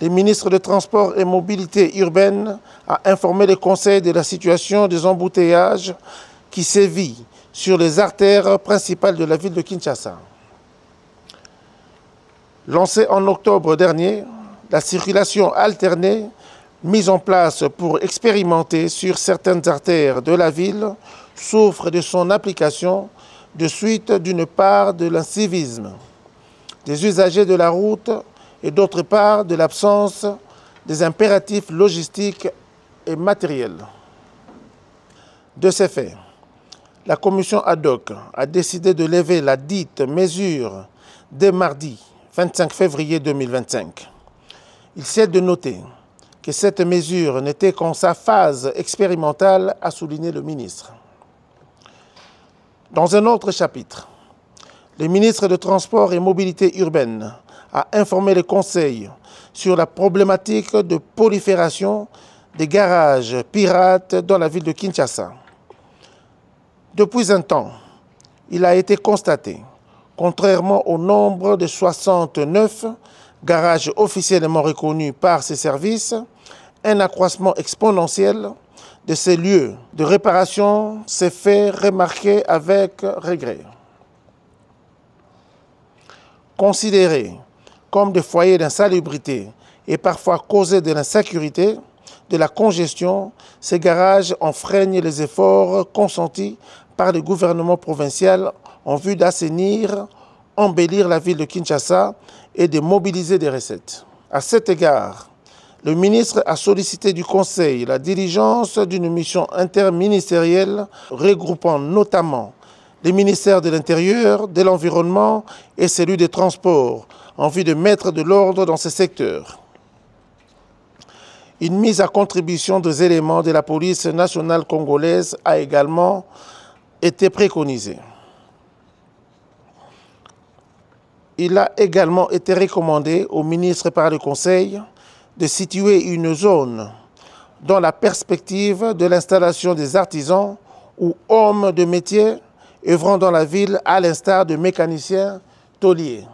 le ministre des Transports et Mobilité urbaine a informé le Conseil de la situation des embouteillages qui sévit sur les artères principales de la ville de Kinshasa. Lancée en octobre dernier, la circulation alternée mise en place pour expérimenter sur certaines artères de la ville souffre de son application de suite d'une part de l'incivisme des usagers de la route et d'autre part de l'absence des impératifs logistiques et matériels. De ces faits, la commission ad hoc a décidé de lever la dite mesure dès mardi 25 février 2025. Il s'est de noter que cette mesure n'était qu'en sa phase expérimentale, a souligné le ministre. Dans un autre chapitre, le ministre des Transports et Mobilité urbaine a informé le Conseil sur la problématique de prolifération des garages pirates dans la ville de Kinshasa. Depuis un temps, il a été constaté, contrairement au nombre de 69 garages officiellement reconnus par ces services, un accroissement exponentiel de ces lieux de réparation s'est fait remarquer avec regret. Considérés comme des foyers d'insalubrité et parfois causés de l'insécurité, de la congestion, ces garages enfreignent les efforts consentis par le gouvernement provincial en vue d'assainir, embellir la ville de Kinshasa et de mobiliser des recettes. À cet égard, le ministre a sollicité du Conseil la diligence d'une mission interministérielle regroupant notamment les ministères de l'Intérieur, de l'Environnement et celui des Transports, en vue de mettre de l'ordre dans ces secteurs. Une mise à contribution des éléments de la police nationale congolaise a également été préconisée. Il a également été recommandé au ministre par le Conseil de situer une zone dans la perspective de l'installation des artisans ou hommes de métier œuvrant dans la ville, à l'instar de mécaniciens tôliers.